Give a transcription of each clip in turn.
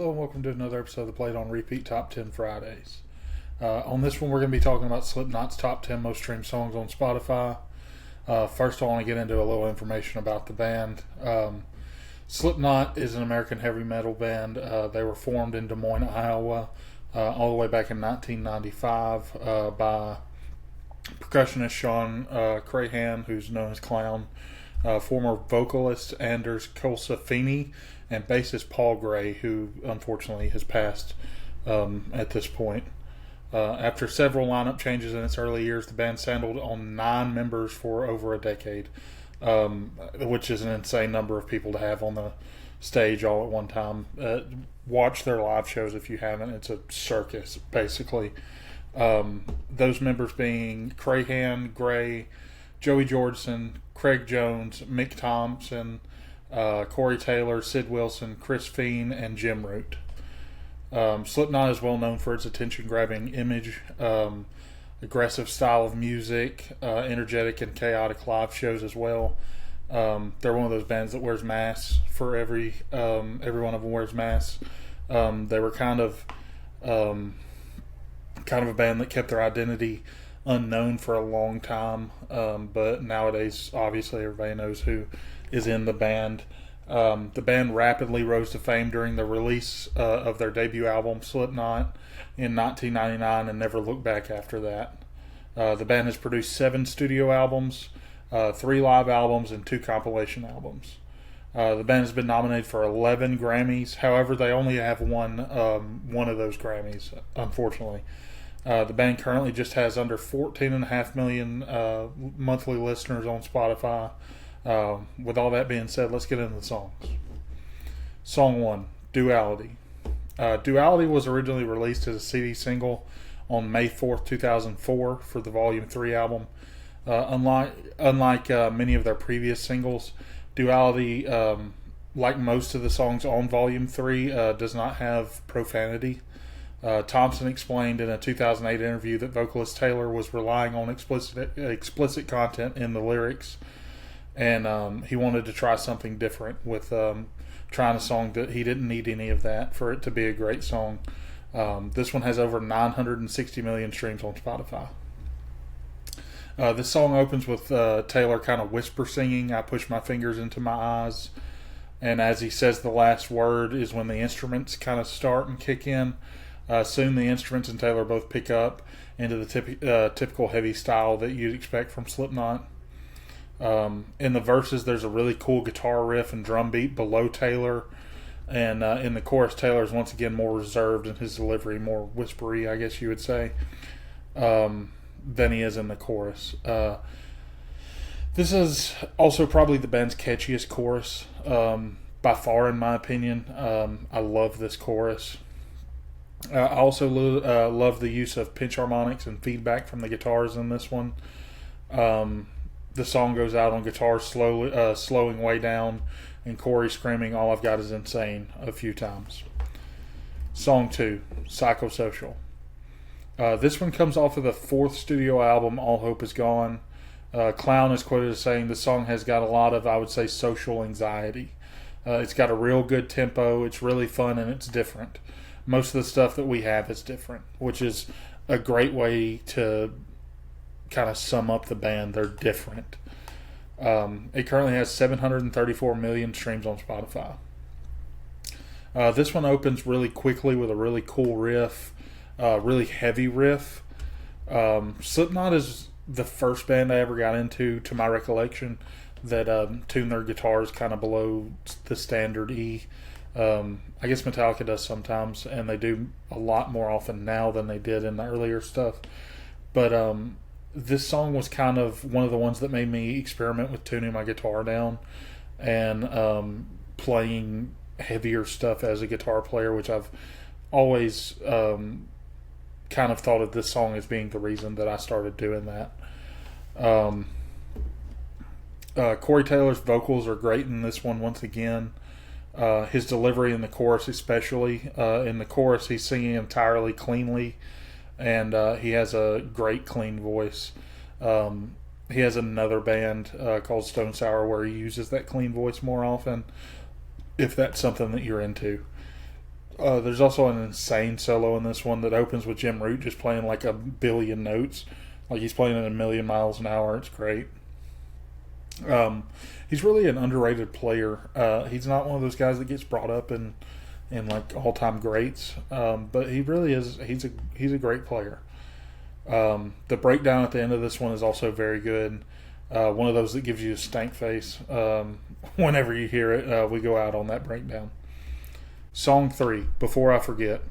Hello and welcome to another episode of the Played on Repeat Top 10 Fridays. On this one, we're going to be talking about Slipknot's top 10 most streamed songs on Spotify. First, I want to get into a little information about the band. Slipknot is an American heavy metal band. They were formed in Des Moines, Iowa, all the way back in 1995 by percussionist Sean Crahan, who's known as Clown, former vocalist Anders Colsafini, and bassist Paul Gray, who unfortunately has passed at this point. After several lineup changes in its early years, the band settled on 9 members for over a decade, which is an insane number of people to have on the stage all at one time. Watch their live shows if you haven't. It's a circus, basically. Those members being Crahan, Gray, Joey Jordison, Craig Jones, Mick Thompson, Corey Taylor, Sid Wilson, Chris Fiend, and Jim Root. Slipknot is well known for its attention-grabbing image, aggressive style of music, energetic and chaotic live shows as well. They're one of those bands that wears masks for every one of them wears masks. They were kind of a band that kept their identity unknown for a long time, but nowadays, obviously, everybody knows who is in the band. The band rapidly rose to fame during the release of their debut album, Slipknot, in 1999, and never looked back after that. The band has produced 7 studio albums, 3 live albums, and 2 compilation albums. The band has been nominated for 11 Grammys. However, they only have won one of those Grammys, unfortunately. The band currently just has under 14.5 million monthly listeners on Spotify. With all that being said, let's get into the songs. Song 1, Duality. Duality was originally released as a CD single on May 4th, 2004 for the Volume 3 album. Unlike many of their previous singles, Duality, like most of the songs on Volume 3, does not have profanity. Thompson explained in a 2008 interview that vocalist Taylor was relying on explicit content in the lyrics, and he wanted to try something different with trying a song that he didn't need any of that for it to be a great song. This one has over 960 million streams on Spotify. This song opens with Taylor kind of whisper singing, "I push my fingers into my eyes," and as he says the last word is when the instruments kind of start and kick in. Soon the instruments and Taylor both pick up into the typical heavy style that you'd expect from Slipknot. In the verses, there's a really cool guitar riff and drum beat below Taylor, and in the chorus, Taylor is once again more reserved in his delivery, more whispery, I guess you would say, than he is in the chorus. This is also probably the band's catchiest chorus, by far, in my opinion. I love this chorus. I also love the use of pinch harmonics and feedback from the guitars in this one. The song goes out on guitar slowing way down, and Corey screaming, "All I've got is insane," a few times. Song 2, Psychosocial. This one comes off of the 4th studio album, All Hope Is Gone. Clown is quoted as saying the song has got a lot of, I would say, social anxiety. It's got a real good tempo, it's really fun, and it's different. Most of the stuff that we have is different, which is a great way to kind of sum up the band. They're different. It currently has 734 million streams on Spotify. This one opens really quickly with a really cool riff, really heavy riff. Slipknot is the first band I ever got into, to my recollection, that tune their guitars kind of below the standard E. I guess Metallica does sometimes, and they do a lot more often now than they did in the earlier stuff. But this song was kind of one of the ones that made me experiment with tuning my guitar down and playing heavier stuff as a guitar player, which I've always kind of thought of this song as being the reason that I started doing that. Corey Taylor's vocals are great in this one once again. His delivery in the chorus especially. In the chorus, he's singing entirely cleanly, and he has a great clean voice. He has another band called Stone Sour where he uses that clean voice more often, if that's something that you're into. There's also an insane solo in this one that opens with Jim Root just playing like a billion notes, like he's playing at a million miles an hour. It's great. He's really an underrated player. He's not one of those guys that gets brought up in like all time greats, but he really is. He's a great player. The breakdown at the end of this one is also very good. One of those that gives you a stank face whenever you hear it. We go out on that breakdown. Song 3, Before I Forget.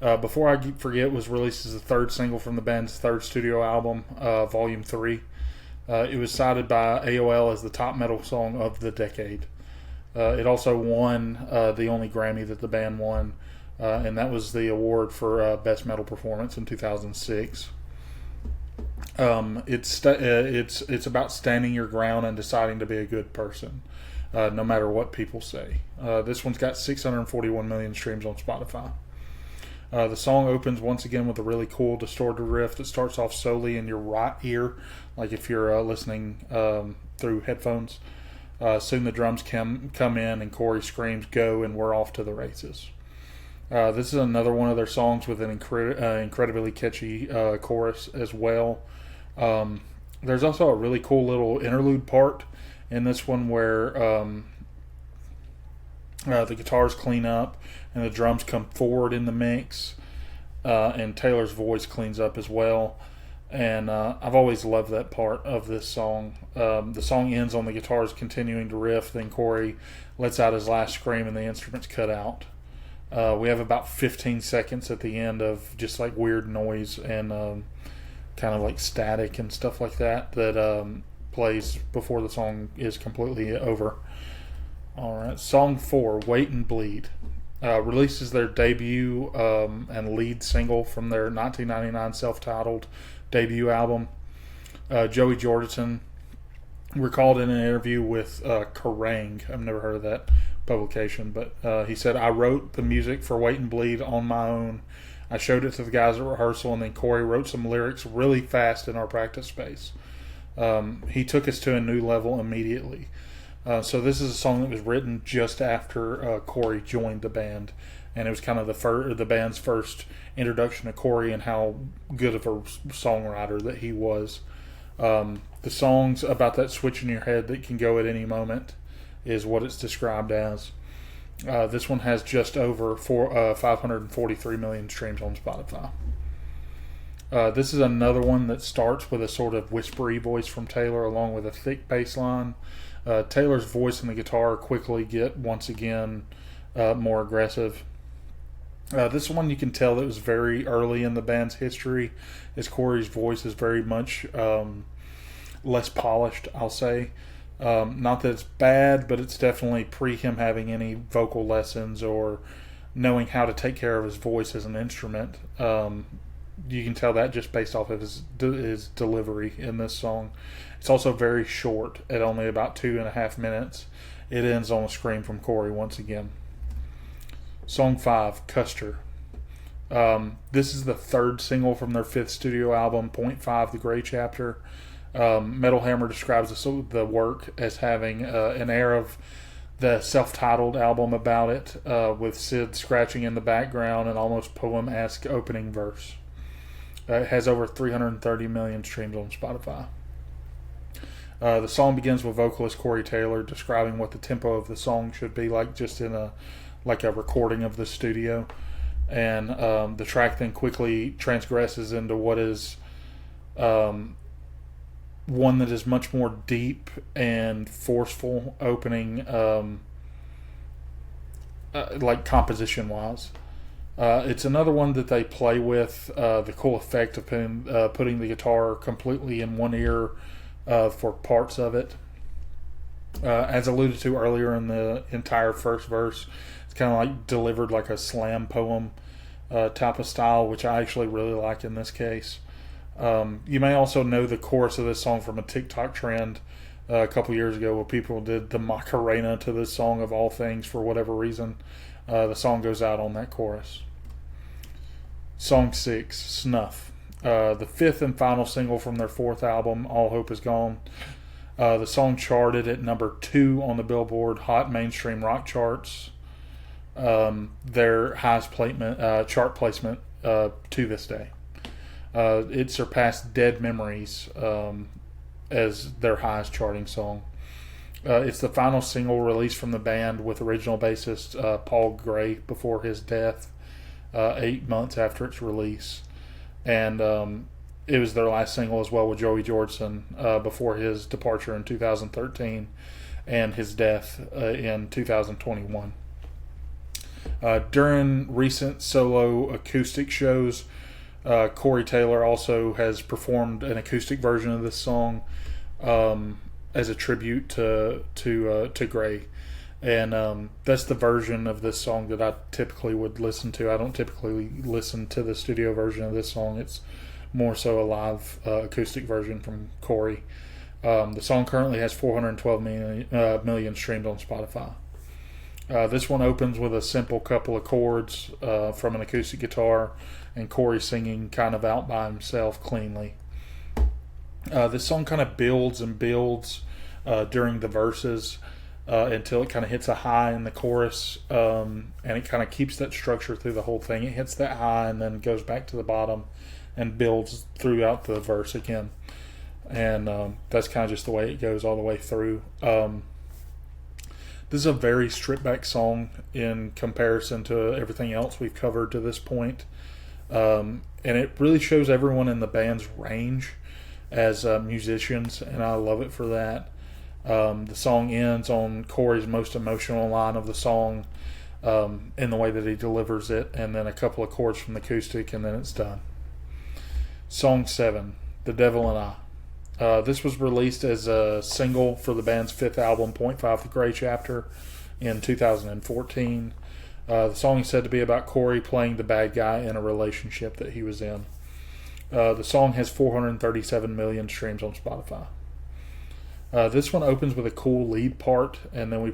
Before I Forget was released as the third single from the band's third studio album, Volume 3. It was cited by AOL as the top metal song of the decade. It also won the only Grammy that the band won, and that was the award for Best Metal Performance in 2006. It's about standing your ground and deciding to be a good person, no matter what people say. This one's got 641 million streams on Spotify. The song opens once again with a really cool distorted riff that starts off solely in your right ear, like if you're listening through headphones. Soon the drums come in and Corey screams, "Go," and we're off to the races. This is another one of their songs with an incredibly catchy chorus as well. There's also a really cool little interlude part in this one where the guitars clean up and the drums come forward in the mix, and Taylor's voice cleans up as well. And I've always loved that part of this song. The song ends on the guitars continuing to riff, then Corey lets out his last scream and the instruments cut out. We have about 15 seconds at the end of just like weird noise and kind of like static and stuff like that plays before the song is completely over. Alright, Song 4, Wait and Bleed. Releases their debut and lead single from their 1999 self-titled debut album. Joey Jordison recalled in an interview with Kerrang! I've never heard of that publication, but he said, "I wrote the music for Wait and Bleed on my own. I showed it to the guys at rehearsal, and then Corey wrote some lyrics really fast in our practice space. He took us to a new level immediately." So this is a song that was written just after Corey joined the band, and it was kind of the band's first introduction to Corey and how good of a songwriter that he was. The song's about that switch in your head that can go at any moment is what it's described as. This one has just over 543 million streams on Spotify. This is another one that starts with a sort of whispery voice from Taylor along with a thick bass line. Taylor's voice and the guitar quickly get, once again, more aggressive. This one you can tell that was very early in the band's history, as Corey's voice is very much less polished, I'll say. Not that it's bad, but it's definitely pre him having any vocal lessons or knowing how to take care of his voice as an instrument. You can tell that just based off of his delivery in this song. It's also very short, at only about 2.5 minutes. It ends on a scream from Corey once again. Song 5, Custer. This is the third single from their fifth studio album, Point 5, The Gray Chapter. Metal Hammer describes the work as having an air of the self-titled album about it, with Sid scratching in the background and almost poem-esque opening verse. It has over 330 million streams on Spotify. The song begins with vocalist Corey Taylor describing what the tempo of the song should be like, just in a recording of the studio, and the track then quickly transgresses into what is one that is much more deep and forceful opening, like composition wise. It's another one that they play with the cool effect of putting the guitar completely in one ear for parts of it. As alluded to earlier in the entire first verse, it's kind of like delivered like a slam poem type of style, which I actually really like in this case. You may also know the chorus of this song from a TikTok trend a couple years ago where people did the Macarena to this song of all things for whatever reason. The song goes out on that chorus. Song 6, Snuff. The fifth and final single from their fourth album, All Hope Is Gone. The song charted at number 2 on the Billboard Hot Mainstream Rock charts. their highest chart placement to this day. It surpassed Dead Memories as their highest charting song. It's the final single released from the band with original bassist Paul Gray before his death 8 months after its release. And it was their last single as well with Joey Jordison before his departure in 2013 and his death in 2021. During recent solo acoustic shows, Corey Taylor also has performed an acoustic version of this song as a tribute to Gray, and that's the version of this song that I typically would listen to. I don't typically listen to the studio version of this song. It's more so a live acoustic version from Corey. The song currently has 412 million streamed on Spotify. This one opens with a simple couple of chords from an acoustic guitar and Corey singing kind of out by himself cleanly. This song kind of builds and builds during the verses until it kind of hits a high in the chorus, and it kind of keeps that structure through the whole thing. It hits that high and then goes back to the bottom and builds throughout the verse again. And that's kind of just the way it goes all the way through. This is a very stripped back song in comparison to everything else we've covered to this point. And it really shows everyone in the band's range as musicians, and I love it for that. The song ends on Corey's most emotional line of the song in the way that he delivers it, and then a couple of chords from the acoustic, and then it's done. Song 7, The Devil and I. This was released as a single for the band's fifth album, Point 5 The Gray Chapter, in 2014. The song is said to be about Corey playing the bad guy in a relationship that he was in. The song has 437 million streams on Spotify. This one opens with a cool lead part, and then we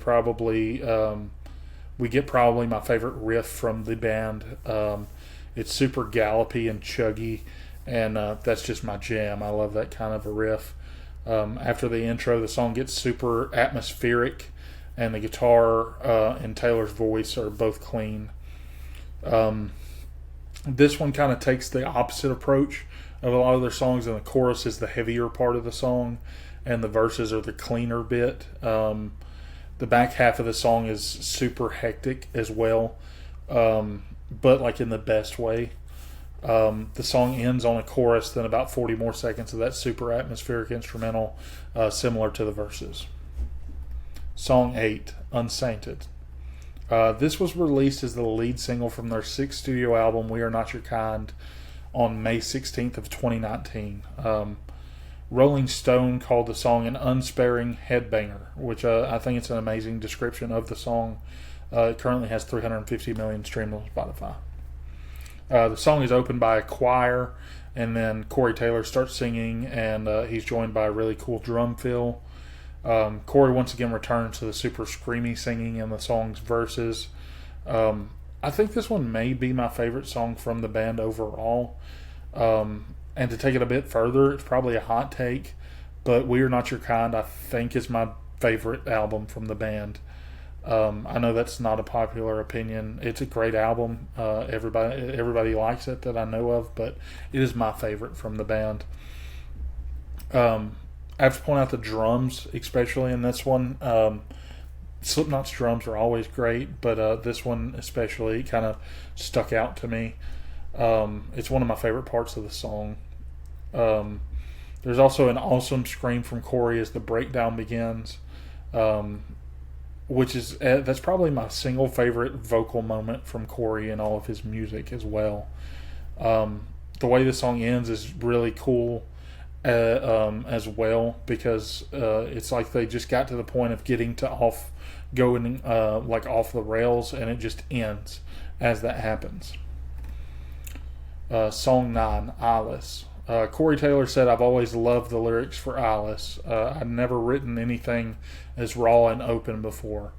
get probably my favorite riff from the band. It's super gallopy and chuggy, and that's just my jam. I love that kind of a riff. After the intro, the song gets super atmospheric, and the guitar and Taylor's voice are both clean. This one kind of takes the opposite approach of a lot of their songs, and the chorus is the heavier part of the song, and the verses are the cleaner bit. The back half of the song is super hectic as well, but like in the best way. The song ends on a chorus, then about 40 more seconds of that super atmospheric instrumental, similar to the verses. Song 8, Unsainted. This was released as the lead single from their sixth studio album, We Are Not Your Kind, on May 16th of 2019. Rolling Stone called the song an unsparing headbanger, which I think it's an amazing description of the song. It currently has 350 million streams on Spotify. The song is opened by a choir, and then Corey Taylor starts singing, and he's joined by a really cool drum fill. Corey once again returns to the super screamy singing in the song's verses. I think this one may be my favorite song from the band overall. And to take it a bit further, it's probably a hot take, but We Are Not Your Kind, I think, is my favorite album from the band. I know that's not a popular opinion. It's a great album. Everybody likes it that I know of, but it is my favorite from the band. I have to point out the drums, especially in this one. Slipknot's drums are always great, but this one especially kind of stuck out to me. It's one of my favorite parts of the song. There's also an awesome scream from Corey as the breakdown begins, which is that's probably my single favorite vocal moment from Corey in all of his music as well. The way the song ends is really cool as well, because it's like they just got to the point of getting to going off the rails, and it just ends as that happens. Song 9, Alice. Corey Taylor said, I've always loved the lyrics for Alice. I'd never written anything as raw and open before.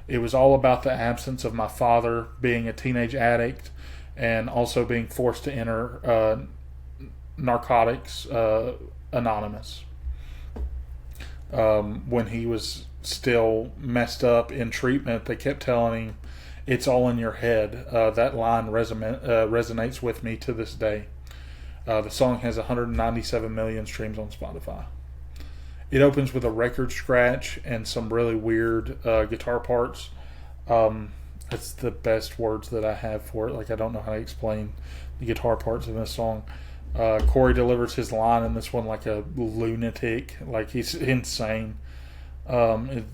It was all about the absence of my father, being a teenage addict, and also being forced to enter Narcotics Anonymous when he was still messed up in treatment. They kept telling him, It's all in your head. That line resonates with me to this day. The song has 197 million streams on Spotify. It opens with a record scratch and some really weird guitar parts. That's the best words that I have for it. Like, I don't know how to explain the guitar parts in this song. Corey delivers his line in this one like a lunatic. Like, he's insane. The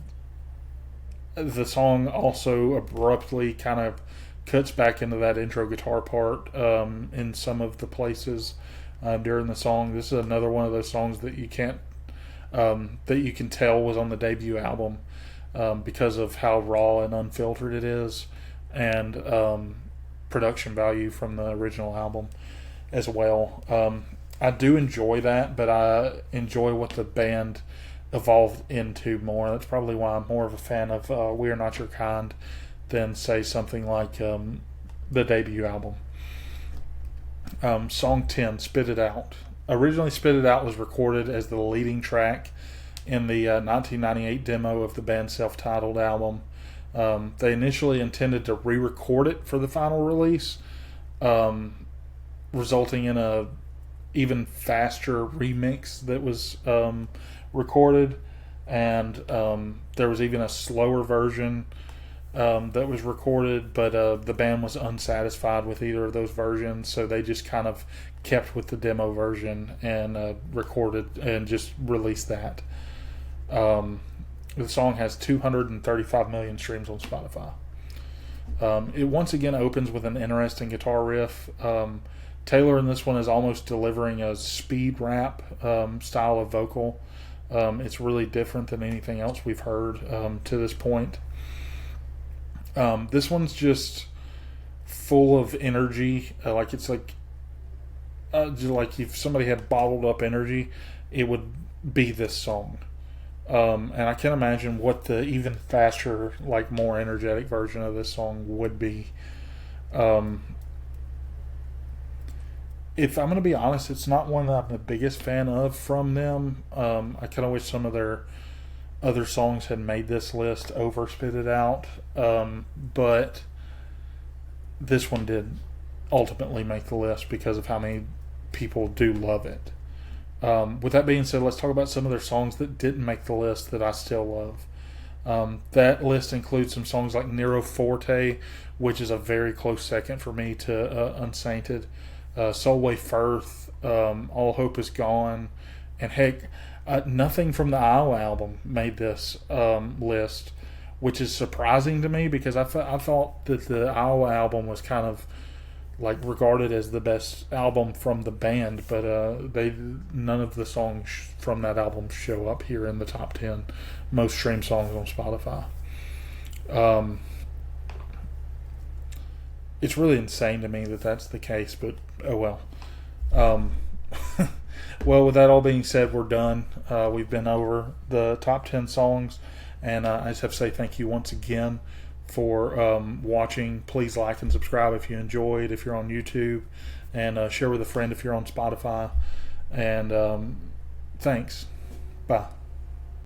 song also abruptly kind of cuts back into that intro guitar part in some of the places during the song. This is another one of those songs that you can't that you can tell was on the debut album because of how raw and unfiltered it is, and production value from the original album as well. I do enjoy that, but I enjoy what the band evolved into more. That's probably why I'm more of a fan of We Are Not Your Kind than, say, something like the debut album. Song 10, Spit It Out. Originally, Spit It Out was recorded as the leading track in the 1998 demo of the band's self-titled album. They initially intended to re-record it for the final release, resulting in a even faster remix that was recorded, and there was even a slower version that was recorded, but the band was unsatisfied with either of those versions, so they just kind of kept with the demo version and recorded and just released that. The song has 235 million streams on Spotify. It once again opens with an interesting guitar riff. Taylor in this one is almost delivering a speed rap style of vocal. It's really different than anything else we've heard to this point. This one's just full of energy. It's like if somebody had bottled up energy, it would be this song. And I can't imagine what the even faster, like more energetic version of this song would be. If I'm going to be honest, it's not one that I'm the biggest fan of from them. I kind of wish some of their other songs had made this list over Spit It Out. But this one did ultimately make the list because of how many people do love it. With that being said, let's talk about some of their songs that didn't make the list that I still love. That list includes some songs like Nero Forte, which is a very close second for me to Unsainted. Solway Firth, All Hope Is Gone, and heck, nothing from the Iowa album made this list, which is surprising to me because I thought that the Iowa album was kind of like regarded as the best album from the band, but none of the songs from that album show up here in the top 10 most streamed songs on Spotify. It's really insane to me that that's the case, but oh well. Well, with that all being said, we're done. We've been over the top 10 songs, and I just have to say thank you once again for watching. Please like and subscribe if you enjoyed, if you're on YouTube, and share with a friend if you're on Spotify. And thanks. Bye.